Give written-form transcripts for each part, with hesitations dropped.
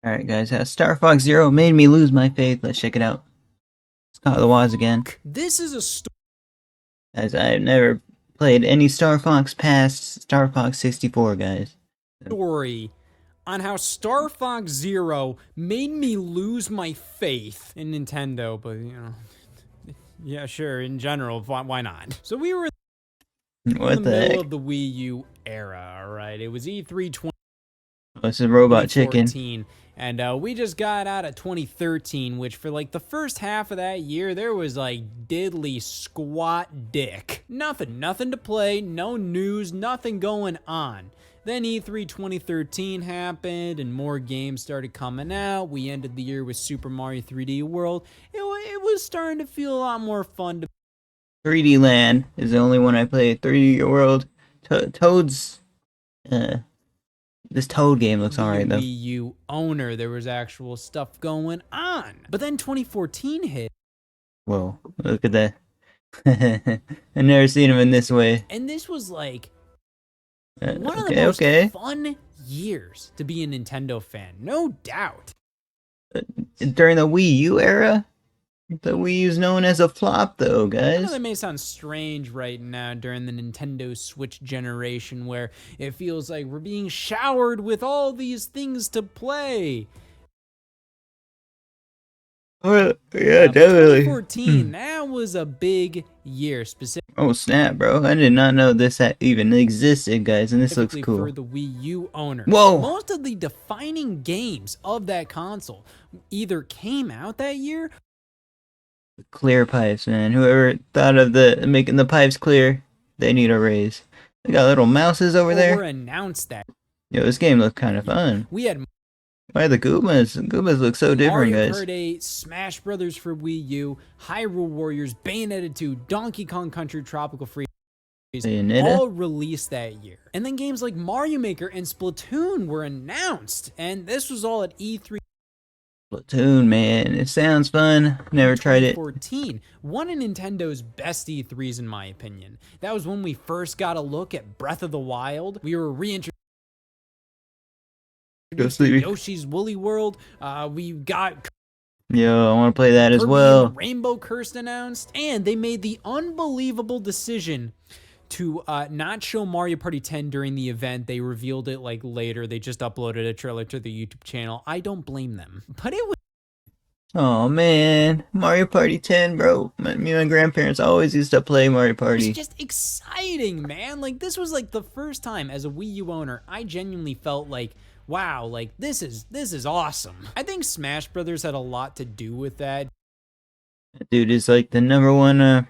Alright guys, Star Fox Zero made me lose my faith. Let's check it out. Scott the Waz again. This is a As I've never played any Star Fox past Star Fox 64, guys. story on how Star Fox Zero made me lose my faith in Nintendo, but yeah, sure, in general, why not? So we were in the middle of the Wii U era, alright? It was E3 What's a robot chicken? And we just got out of 2013, which for like the first half of that year, there was like diddly squat dick. Nothing to play, no news, nothing going on. Then E3 2013 happened and more games started coming out. We ended the year with Super Mario 3D World. It was starting to feel a lot more fun to 3D Land is the only one I played. 3D World. Toad's this Toad game looks alright though. Wii U owner, there was actual stuff going on. But then 2014 hit. Whoa, look at that. I've never seen him in this way. And this was like one of the most fun years to be a Nintendo fan, no doubt. During the Wii U era? The Wii U's known as a flop though, guys. I know that may sound strange right now during the Nintendo Switch generation where it feels like we're being showered with all these things to play. Yeah, definitely. 2014, that was a big year, specifically. Oh snap, bro! I did not know this even existed, guys, and this looks cool. For the Wii U owner. Whoa! Most of the defining games of that console either came out that year. Clear pipes, man. Whoever thought of making the pipes clear, they need a raise. They got little mouses over there. Or announced that. Yo, this game looked kind of fun. We had. Why the Goombas? Goombas look so different, guys. Mario Kart 8, Smash Brothers for Wii U, Hyrule Warriors, Bayonetta 2, Donkey Kong Country Tropical Freeze, all released that year. And then games like Mario Maker and Splatoon were announced, and this was all at E3. Splatoon, man, it sounds fun. Never tried it. 2014, one of Nintendo's best E3s in my opinion. That was when we first got a look at Breath of the Wild. We were reintroduced Yoshi's Woolly World. We got Yo, I want to play that as well. Rainbow Curse announced, and they made the unbelievable decision to not show Mario Party 10 during the event. They revealed it like later. They just uploaded a trailer to the YouTube channel. I don't blame them, but it was. Oh man, Mario Party 10, bro. Me and my grandparents always used to play Mario Party. It's just exciting, man. Like this was like the first time as a Wii U owner, I genuinely felt like, wow, like this is awesome. I think Smash Brothers had a lot to do with that. Dude is like the #1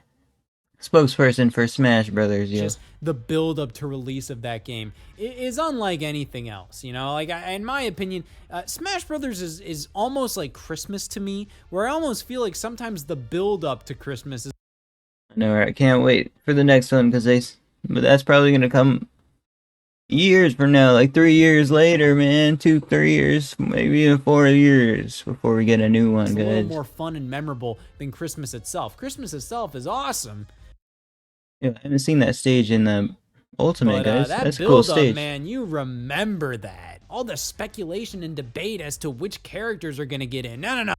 spokesperson for Smash Brothers. Yeah. Just the build up to release of that game is unlike anything else, you know. Like in my opinion, Smash Brothers is almost like Christmas to me, where I almost feel like sometimes the build up to Christmas is. I know, right? I can't wait for the next one but that's probably gonna come years from now, like 3 years later, man. 2-3 years, maybe even 4 years before we get a new one, guys. It's a little more fun and memorable than Christmas itself. Christmas itself is awesome. Yeah, I haven't seen that stage in the Ultimate, guys. That's a cool build stage. Up, man, you remember that. All the speculation and debate as to which characters are gonna get in. No.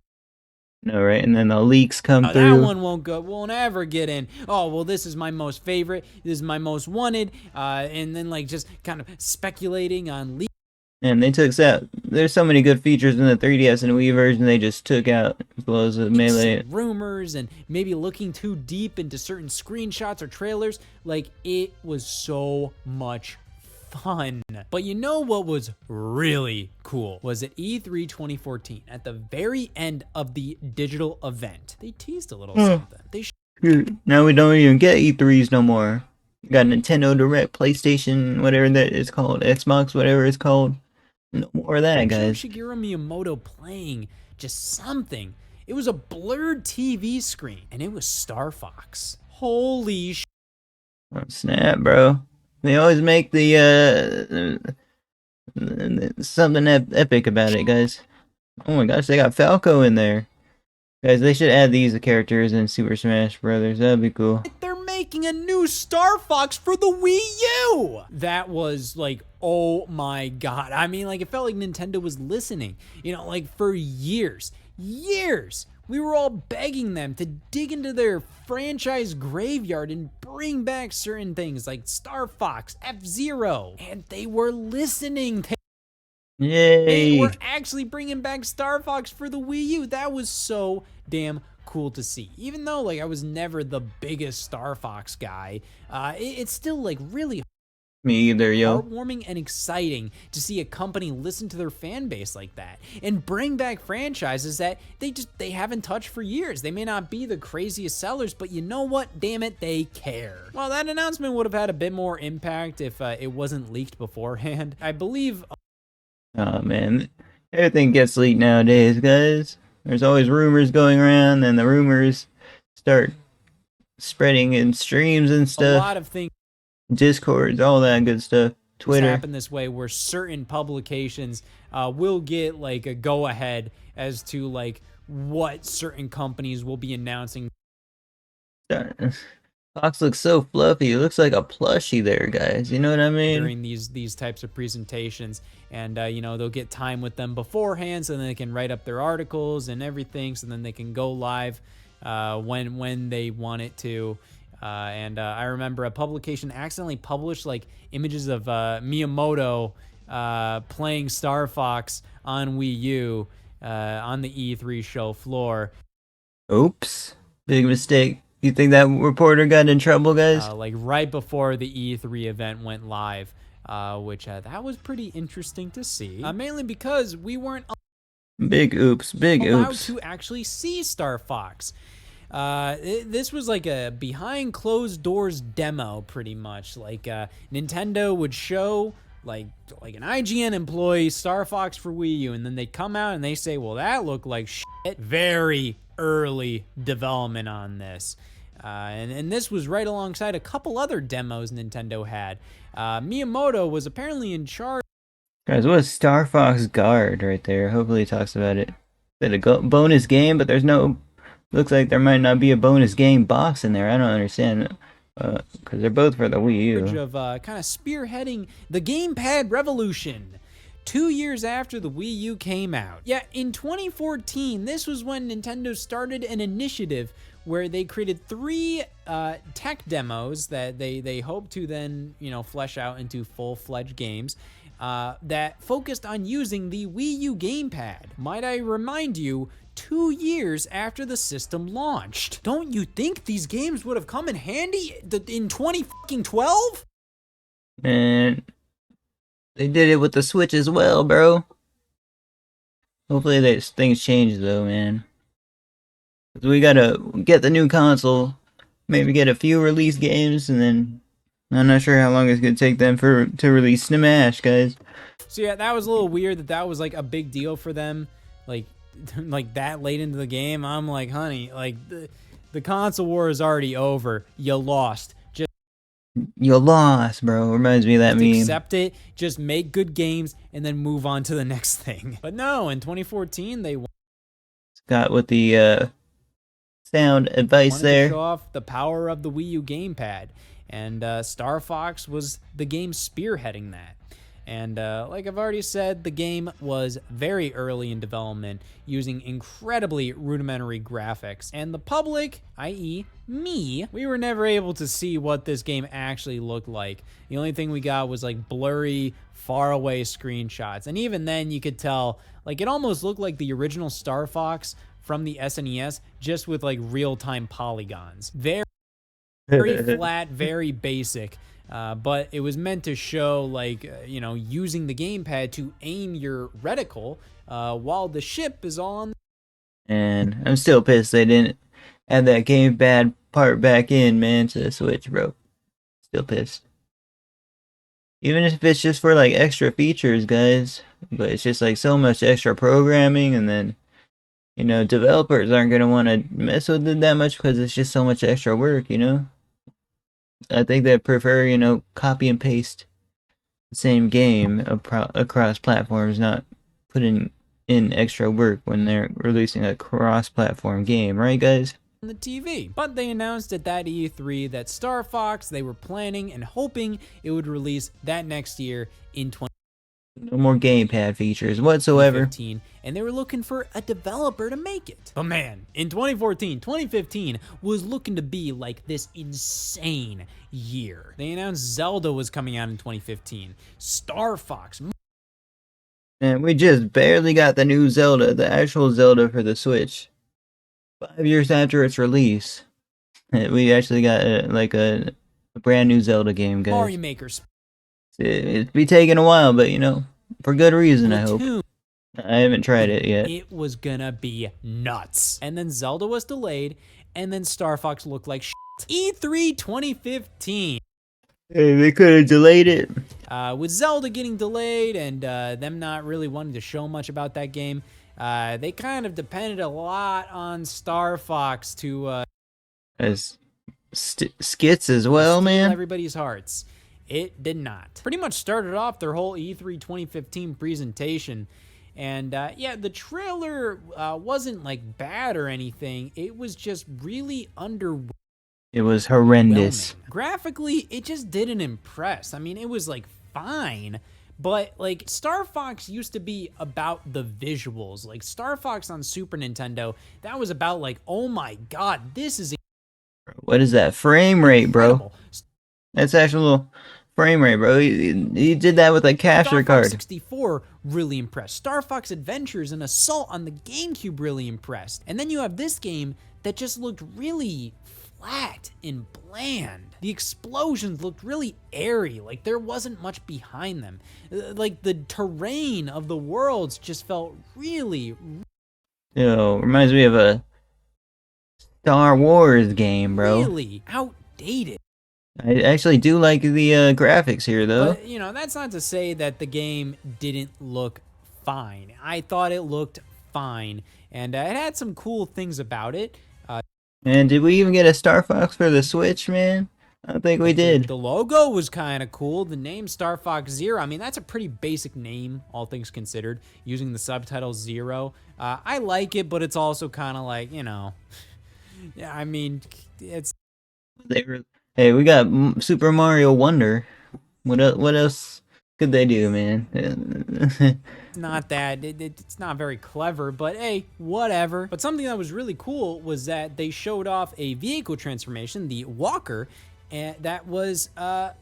No, right? And then the leaks come through. That one won't ever get in. Oh, well, this is my most favorite. This is my most wanted. And then like just kind of speculating on leaks. And they took out. There's so many good features in the 3DS and Wii version. They just took out blows of Melee. Rumors and maybe looking too deep into certain screenshots or trailers. Like it was so much fun. But you know what was really cool was at E3 2014 at the very end of the digital event. They teased a little something. Now we don't even get E3s no more. We got Nintendo Direct, PlayStation, whatever that is called, Xbox, whatever it's called. No more of that, guys. Shigeru Miyamoto playing just something. It was a blurred TV screen, and it was Star Fox. Holy sh! Oh, snap, bro. They always make the something epic about it, guys. Oh my gosh, they got Falco in there. Guys, they should add these characters in Super Smash Brothers. That'd be cool. They're making making a new Star Fox for the Wii U. That was like, oh my god. I mean, like, it felt like Nintendo was listening. You know, like, for years, we were all begging them to dig into their franchise graveyard and bring back certain things like Star Fox, F-Zero, and they were listening. They Yay! were actually bringing back Star Fox for the Wii U. That was so damn cool to see. Even though, like, I was never the biggest Star Fox guy, it's still, like, really Me either, yo. heartwarming and exciting to see a company listen to their fan base like that and bring back franchises that they haven't touched for years. They may not be the craziest sellers, but you know what? Damn it, they care. Well, that announcement would have had a bit more impact if it wasn't leaked beforehand. I believe. Oh man, everything gets leaked nowadays, guys. There's always rumors going around, and the rumors start spreading in streams and A stuff. lot of things Discords, all that good stuff. Twitter. happen this way where certain publications will get like a go ahead as to like what certain companies will be announcing. Fox looks so fluffy. It looks like a plushie there, guys. You know what I mean? During these types of presentations, and you know, they'll get time with them beforehand so then they can write up their articles and everything, so then they can go live when they want it to. And I remember a publication accidentally published like images of Miyamoto playing Star Fox on Wii U on the E3 show floor. Oops. Big mistake. You think that reporter got in trouble, guys? Like right before the E3 event went live, which that was pretty interesting to see. Mainly because we weren't Big oops. Big allowed oops. to actually see Star Fox. This was like a behind closed doors demo, pretty much. Like Nintendo would show like an IGN employee Star Fox for Wii U, and then they come out and they say, "Well, that looked like shit." Very early development on this. And this was right alongside a couple other demos Nintendo had. Miyamoto was apparently in charge. Guys, what is Star Fox Guard right there? Hopefully he talks about it. Is it a bonus game? But there's no... Looks like there might not be a bonus game box in there. I don't understand. Because they're both for the Wii U. Of kind of spearheading the gamepad revolution 2 years after the Wii U came out. Yeah, in 2014, this was when Nintendo started an initiative where they created 3 tech demos that they hope to then, you know, flesh out into full-fledged games that focused on using the Wii U gamepad. Might I remind you, 2 years after the system launched. Don't you think these games would have come in handy in 2012? And they did it with the Switch as well, bro. Hopefully things change though, man. We gotta get the new console, maybe get a few release games, and then I'm not sure how long it's gonna take them to release Smash, guys. So yeah, that was a little weird that was like a big deal for them, like that late into the game. I'm like, honey, like the console war is already over. You lost. Just You lost, bro. Reminds me of that meme. accept it. Just make good games and then move on to the next thing. But no, in 2014 they Scott with the sound advice wanted there. to show off the power of the Wii U gamepad, and Star Fox was the game spearheading that. And like I've already said, the game was very early in development, using incredibly rudimentary graphics. And the public, i.e. me, we were never able to see what this game actually looked like. The only thing we got was like blurry, faraway screenshots. And even then you could tell, like, it almost looked like the original Star Fox from the SNES, just with like real-time polygons. Very flat, very basic. But it was meant to show, like, you know, using the gamepad to aim your reticle while the ship is on. And I'm still pissed they didn't add that gamepad part back in, man, to the Switch, bro. Still pissed. Even if it's just for, like, extra features, guys. But it's just, like, so much extra programming, and then, you know, developers aren't going to want to mess with it that much because it's just so much extra work, you know? I think they prefer, you know, copy and paste the same game across platforms, not putting in extra work when they're releasing a cross-platform game, right, guys? the TV. But they announced at that E3 that Star Fox, they were planning and hoping it would release that next year in No more gamepad features whatsoever. 2015, and they were looking for a developer to make it. But man, in 2015 was looking to be like this insane year. They announced Zelda was coming out in 2015, Star Fox. And we just barely got the new Zelda, the actual Zelda for the Switch. 5 years after its release, we actually got a brand new Zelda game, guys. Mario Maker. It'd be taking a while, but you know, for good reason, I hope. Splatoon. I haven't tried it yet. It was gonna be nuts. And then Zelda was delayed, and then Star Fox looked like shit. E3 2015. Hey, they could have delayed it. With Zelda getting delayed and them not really wanting to show much about that game, they kind of depended a lot on Star Fox to As skits as well, steal man. everybody's hearts. It did not. Pretty much started off their whole E3 2015 presentation. And yeah, the trailer wasn't like bad or anything. It was just really underwhelming. It was horrendous. Graphically, it just didn't impress. I mean, it was like fine, but like Star Fox used to be about the visuals. Like Star Fox on Super Nintendo, that was about like, oh my god, this is What is that frame rate, bro? incredible. That's actual frame rate, bro. He did that with a capture Star Fox card. 64 really impressed. Star Fox Adventures and Assault on the GameCube really impressed. And then you have this game that just looked really flat and bland. The explosions looked really airy, like there wasn't much behind them. Like the terrain of the worlds just felt really, Reminds me of a Star Wars game, bro. really outdated. I actually do like the graphics here, though. But, you know, that's not to say that the game didn't look fine. I thought it looked fine, and it had some cool things about it. And did we even get a Star Fox for the Switch, man? I don't think we did. The logo was kind of cool. The name Star Fox Zero, I mean, that's a pretty basic name, all things considered, using the subtitle Zero. I like it, but it's also kind of like, you know, yeah, I mean, it's... Hey, we got Super Mario Wonder. What else could they do, man? not that it's not very clever, but hey, whatever. But something that was really cool was that they showed off a vehicle transformation, the Walker, and that was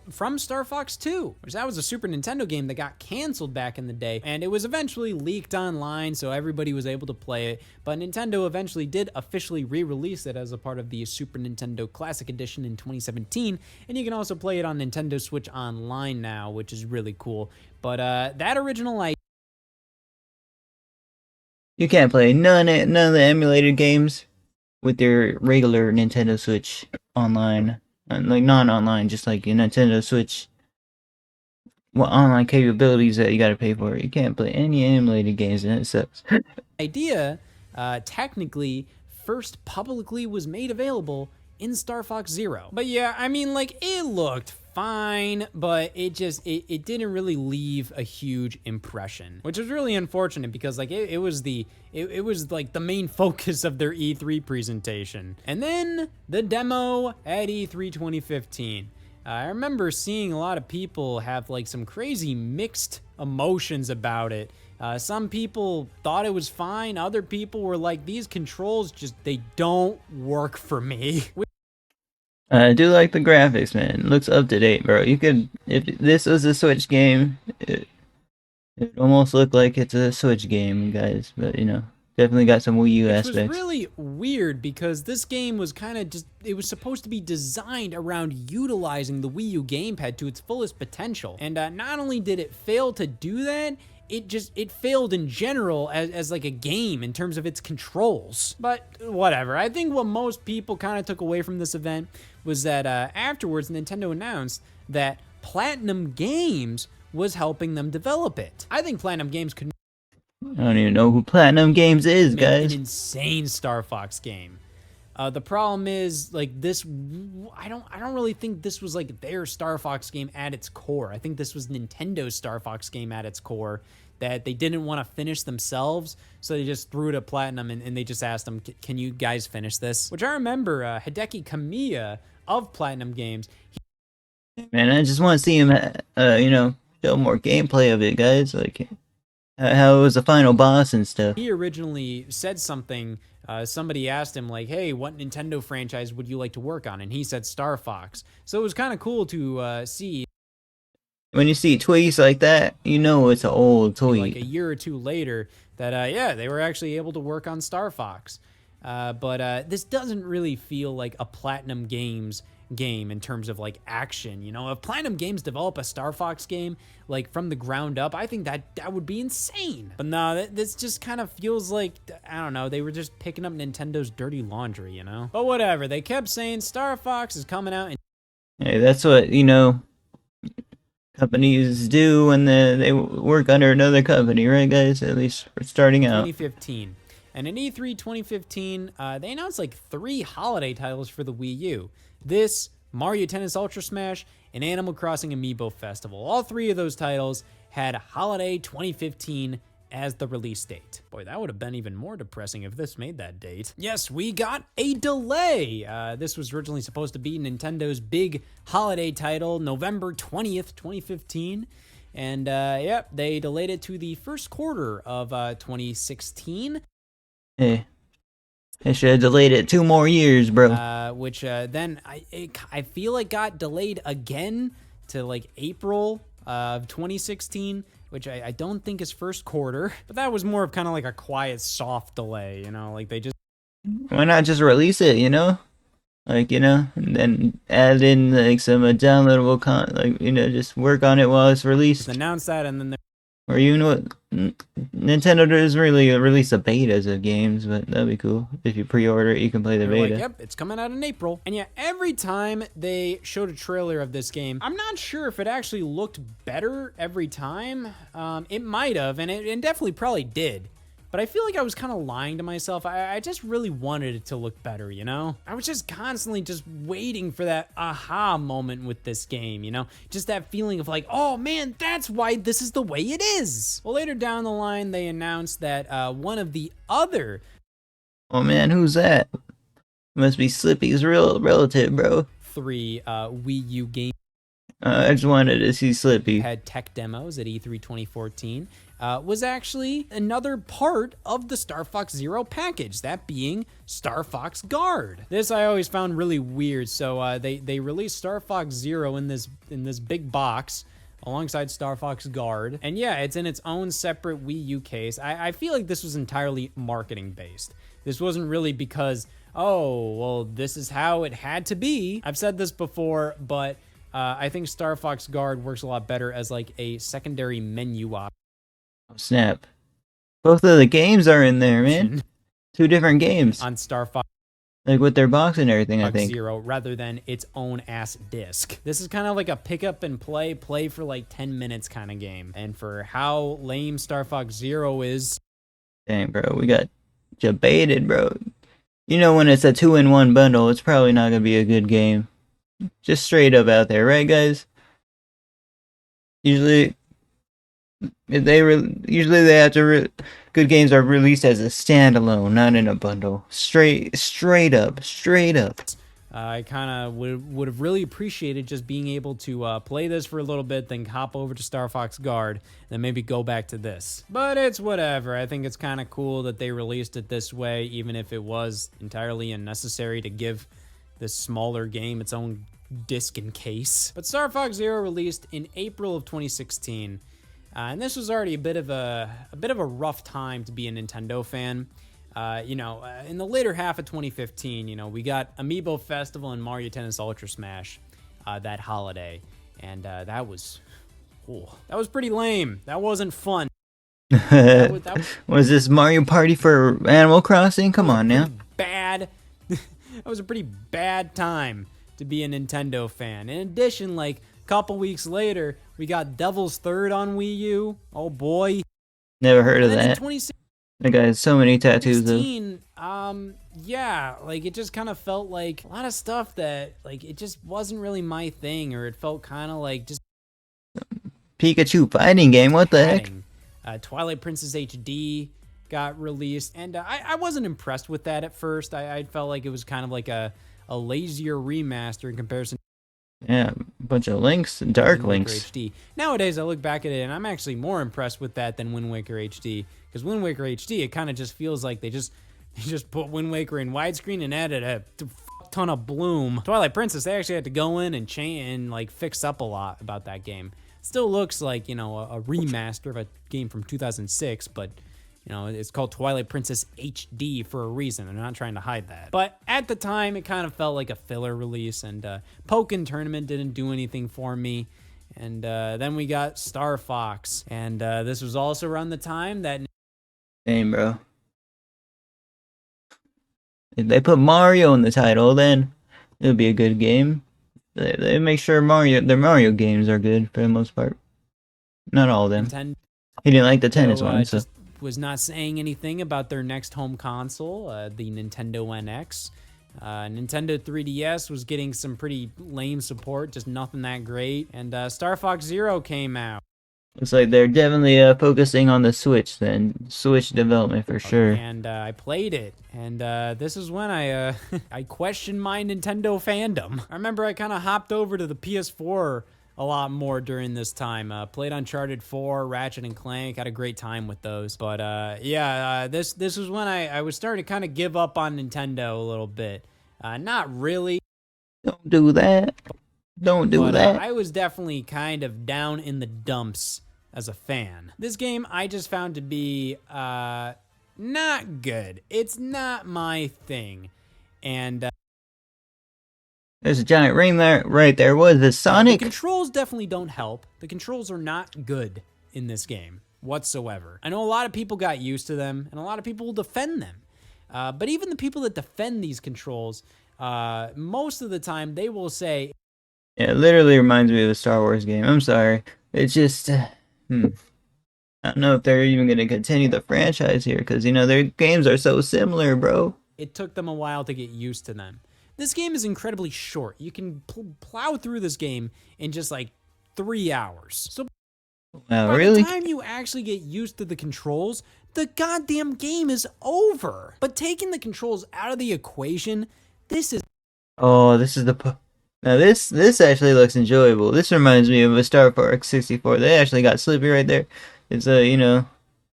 from Star Fox 2, which that was a Super Nintendo game that got canceled back in the day, and it was eventually leaked online, so everybody was able to play it. But Nintendo eventually did officially re-release it as a part of the Super Nintendo Classic Edition in 2017, and you can also play it on Nintendo Switch Online now, which is really cool. But that original idea. You can't play none of the emulated games with your regular Nintendo Switch online. Like non-online, just like your Nintendo Switch online capabilities that you gotta pay for. You can't play any emulated games, and it sucks. Idea technically first publicly was made available in Star Fox Zero. But yeah, I mean, like, it looked fine, but it didn't really leave a huge impression, which was really unfortunate because like it was like the main focus of their E3 presentation. And then the demo at E3 2015. I remember seeing a lot of people have like some crazy mixed emotions about it. Some people thought it was fine. Other people were like, these controls they don't work for me. I do like the graphics, man. It looks up to date, bro. You could, if this was a Switch game, it almost look like it's a Switch game, guys. But you know, definitely got some Wii U aspects. It was really weird because this game was kind of just, it was supposed to be designed around utilizing the Wii U gamepad to its fullest potential. And not only did it fail to do that, it failed in general as like a game in terms of its controls. But whatever. I think what most people kind of took away from this event was that afterwards Nintendo announced that Platinum Games was helping them develop it. I think Platinum Games could I don't even know who Platinum Games is, make guys. an insane Star Fox game. The problem is, like, this, I don't really think this was like their Star Fox game at its core. I think this was Nintendo's Star Fox game at its core that they didn't want to finish themselves, so they just threw it at Platinum, and they just asked them, can you guys finish this? Which I remember Hideki Kamiya of Platinum Games. Man, I just want to see him, show more gameplay of it, guys. Like, how it was the final boss and stuff. He originally said something. Somebody asked him, like, hey, what Nintendo franchise would you like to work on? And he said Star Fox. So it was kind of cool to see. When you see tweets like that, you know it's an old tweet. Like a year or two later, that yeah, they were actually able to work on Star Fox. But this doesn't really feel like a Platinum Games game in terms of like action. You know, if Platinum Games develop a Star Fox game like from the ground up, I think that would be insane. But no, this just kind of feels like, I don't know, they were just picking up Nintendo's dirty laundry, you know? But whatever, they kept saying Star Fox is coming out in Hey, that's what, companies do when they work under another company, right, guys? At least for starting out. 2015. And in E3 2015, they announced like 3 holiday titles for the Wii U. This, Mario Tennis Ultra Smash, and Animal Crossing Amiibo Festival. All 3 of those titles had holiday 2015 as the release date. Boy, that would have been even more depressing if this made that date. Yes, we got a delay. This was originally supposed to be Nintendo's big holiday title, November 20th, 2015. And yep, they delayed it to the first quarter of 2016. Hey, they should have delayed it 2 more years, bro. Which then I feel like got delayed again to like April of 2016, which I don't think is first quarter, but that was more of kind of like a quiet, soft delay, you know, like they just... Why not just release it, Like, and then add in like some downloadable just work on it while it's released. announce that, and then Or Nintendo doesn't really release the betas of games, but that'd be cool. If you pre-order it, you can play the beta. Like, yep, it's coming out in April. And yeah, every time they showed a trailer of this game, I'm not sure if it actually looked better every time. It might have, and it definitely probably did. But I feel like I was kind of lying to myself. I just really wanted it to look better, you know? I was just constantly just waiting for that aha moment with this game, you know? Just that feeling of like, oh man, that's why this is the way it is. Well, later down the line, they announced that one of the other... Oh man, who's that? Must be Slippy's real relative, bro. 3 Wii U games. I just wanted to see Slippy. Had tech demos at E3 2014. Was actually another part of the Star Fox Zero package, that being Star Fox Guard. This I always found really weird, so they released Star Fox Zero in this big box alongside Star Fox Guard, and yeah, it's in its own separate Wii U case. I feel like this was entirely marketing based. This wasn't really because, oh, well, this is how it had to be. I've said this before, but I think Star Fox Guard works a lot better as like a secondary menu option. Oh, snap. Both of the games are in there, man. 2 different games. On Star Fox. Like with their box and everything, I think. Zero, rather than its own ass disc. This is kind of like a pick up and play for like 10 minutes kind of game. And for how lame Star Fox Zero is. Dang, bro, we got debated, bro. You know when it's a 2-in-1 bundle, it's probably not gonna be a good game. Just straight up out there, right, guys? Usually they have to good games are released as a standalone, not in a bundle. Straight up. I kind of would have really appreciated just being able to play this for a little bit, then hop over to Star Fox Guard, then maybe go back to this. But it's whatever. I think it's kind of cool that they released it this way, even if it was entirely unnecessary to give this smaller game its own disc and case. But Star Fox Zero released in April of 2016. And this was already a bit of a rough time to be a Nintendo fan. In the later half of 2015, we got Amiibo Festival and Mario Tennis Ultra Smash that holiday, and that was pretty lame. That wasn't fun. Was this Mario Party for Animal Crossing? Come on now. Bad. That was a pretty bad time to be a Nintendo fan. In addition, like a couple weeks later, we got Devil's Third on Wii U. Oh boy. Never heard of that. That guy has so many tattoos though. Yeah, like it just kind of felt like a lot of stuff that like it just wasn't really my thing, or it felt kind of like just Pikachu fighting game, what the heck? Twilight Princess HD got released, and I wasn't impressed with that at first. I felt like it was kind of like a lazier remaster in comparison Yeah, a bunch of links, to dark Wind Waker links. HD. Nowadays, I look back at it, and I'm actually more impressed with that than Wind Waker HD, because Wind Waker HD, it kind of just feels like they just put Wind Waker in widescreen and added a ton of bloom. Twilight Princess, they actually had to go in and change and like fix up a lot about that game. Still looks like, you know, a remaster of a game from 2006, but you know, it's called Twilight Princess HD for a reason. They're not trying to hide that. But at the time, it kind of felt like a filler release, and Pokken Tournament didn't do anything for me. And then we got Star Fox, and this was also around the time that... Damn, bro. If they put Mario in the title, then it'll be a good game. They make sure their Mario games are good for the most part. Not all of them. Nintendo He didn't like the tennis one, so. just was not saying anything about their next home console, the Nintendo NX. Nintendo 3DS was getting some pretty lame support, just nothing that great. And Star Fox Zero came out. Looks like they're definitely focusing on the Switch then. Switch development for sure. And I played it, and this is when I I questioned my Nintendo fandom. I remember I kind of hopped over to the PS4 a lot more during this time. Played Uncharted 4, Ratchet and Clank, had a great time with those. But this was when I was starting to kind of give up on Nintendo a little bit. Not really. Don't do that. Don't do that. I was definitely kind of down in the dumps as a fan. This game I just found to be not good. It's not my thing. And There's a giant ring there, right there. What is this, Sonic? the controls definitely don't help. The controls are not good in this game whatsoever. I know a lot of people got used to them, and a lot of people will defend them. But even the people that defend these controls, most of the time they will say... Yeah, it literally reminds me of a Star Wars game. I'm sorry. It's just... I don't know if they're even going to continue the franchise here, because, you know, their games are so similar, bro. It took them a while to get used to them. This game is incredibly short. You can plow through this game in just like 3 hours. So Wow, by really? the time you actually get used to the controls, the goddamn game is over. But taking the controls out of the equation, this is... Oh, this is the... Now this actually looks enjoyable. This reminds me of a Star Fox 64. They actually got Slippy right there. It's you know,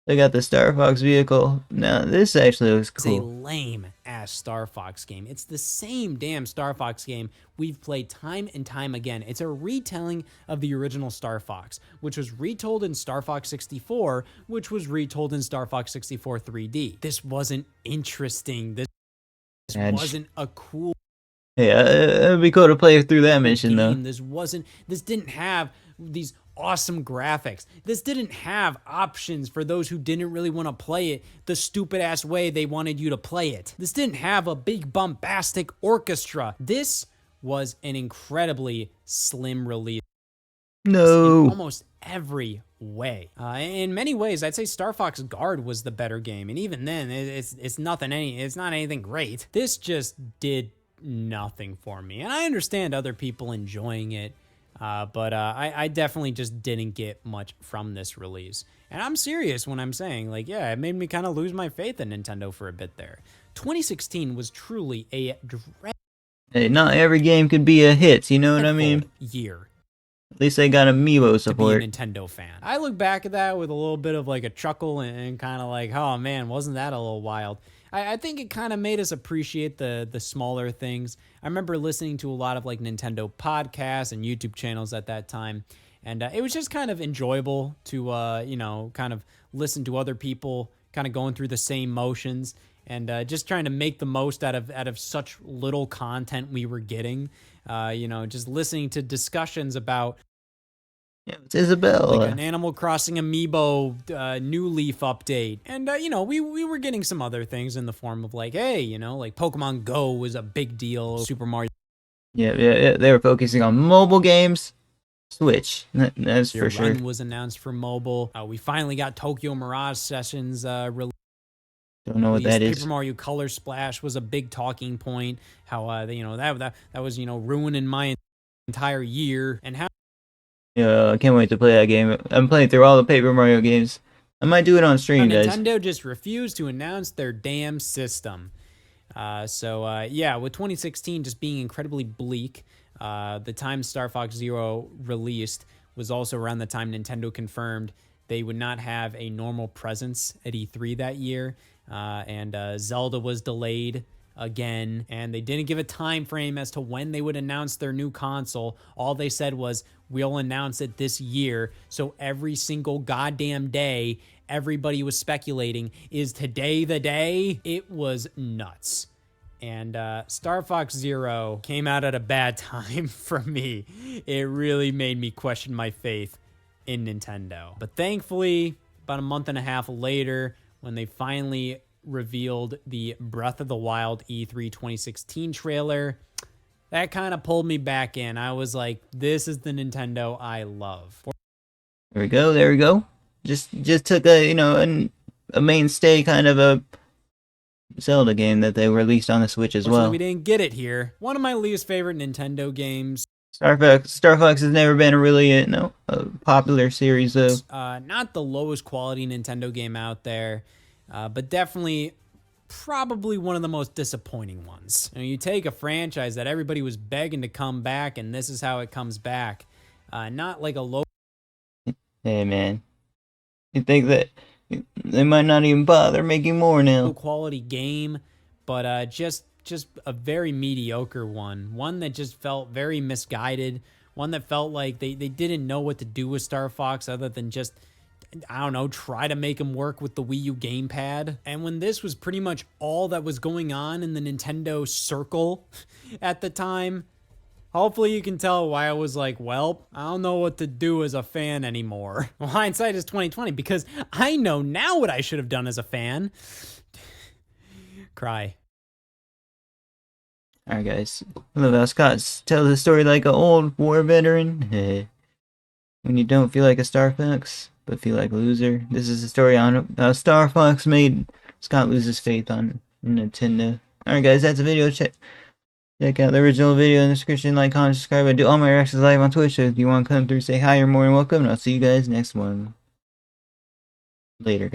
they got the Star Fox vehicle. Now this actually looks It's a cool. lame ass Star Fox game. It's the same damn Star Fox game we've played time and time again. It's a retelling of the original Star Fox, which was retold in Star Fox 64, which was retold in Star Fox 64 3D. This wasn't interesting. This wasn't a cool Yeah, it'd be cool to play through that mission though. game. This didn't have these awesome graphics. This didn't have options for those who didn't really want to play it the stupid ass way they wanted you to play it. This didn't have a big bombastic orchestra. This was an incredibly slim release. No. In almost every way. In many ways, I'd say Star Fox Guard was the better game, and even then, it's not anything great. This just did nothing for me, and I understand other people enjoying it. But I definitely just didn't get much from this release. And I'm serious when I'm saying, like, yeah, it made me kind of lose my faith in Nintendo for a bit there. 2016 was truly a Hey, not every game could be a hit, you know what I mean? year At least they got amiibo to support. be a Nintendo fan. I look back at that with a little bit of like a chuckle and kind of like, oh man, wasn't that a little wild? I think it kind of made us appreciate the smaller things. I remember listening to a lot of like Nintendo podcasts and YouTube channels at that time, and it was just kind of enjoyable to you know, kind of listen to other people kind of going through the same motions and just trying to make the most out of such little content we were getting. You know, just listening to discussions about... Yeah, it's Isabella. like an Animal Crossing Amiibo New Leaf update. And, you know, we were getting some other things in the form of like, hey, you know, like Pokemon Go was a big deal. Super Mario. Yeah, they were focusing on mobile games. Switch, that's for sure. Run was announced for mobile. We finally got Tokyo Mirage Sessions released. Don't know what that is. Paper Mario Color Splash was a big talking point. How, you know, that was, you know, ruining my entire year. And how... Yeah, I can't wait to play that game. I'm playing through all the Paper Mario games. I might do it on stream, guys. Nintendo just refused to announce their damn system. Yeah, with 2016 just being incredibly bleak, the time Star Fox Zero released was also around the time Nintendo confirmed they would not have a normal presence at E3 that year, and Zelda was delayed again, and they didn't give a time frame as to when they would announce their new console. All they said was, we'll announce it this year. So every single goddamn day, everybody was speculating, is today the day? It was nuts. And Star Fox Zero came out at a bad time for me. It really made me question my faith in Nintendo. But thankfully, about a month and a half later, when they finally revealed the Breath of the Wild E3 2016 trailer, that kind of pulled me back in. I was like, this is the Nintendo I love. There we go. There we go. Just took a a mainstay kind of a Zelda game that they released on the Switch as well. We didn't get it here. One of my least favorite Nintendo games. Star Fox has never been a popular series though. Not the lowest quality Nintendo game out there, but definitely probably one of the most disappointing ones. You take a franchise that everybody was begging to come back, and this is how it comes back. Not like a low. Hey man, you think that they might not even bother making more now? Quality game, but just a very mediocre one that just felt very misguided, one that felt like they didn't know what to do with Star Fox other than just, I don't know, try to make them work with the Wii U gamepad. And when this was pretty much all that was going on in the Nintendo circle at the time, hopefully you can tell why I was like, well, I don't know what to do as a fan anymore. Well, hindsight is 2020, because I know now what I should have done as a fan. Cry. Alright guys, I love how Scott tells the story like an old war veteran. When you don't feel like a Star Fox, but feel like a loser. This is a story on how Star Fox made Scott lose his faith on Nintendo. Alright guys, that's the video. Check out the original video in the description. Like, comment, subscribe. I do all my reactions live on Twitch, so if you want to come through, say hi, you're more than welcome. And I'll see you guys next one. Later, guys.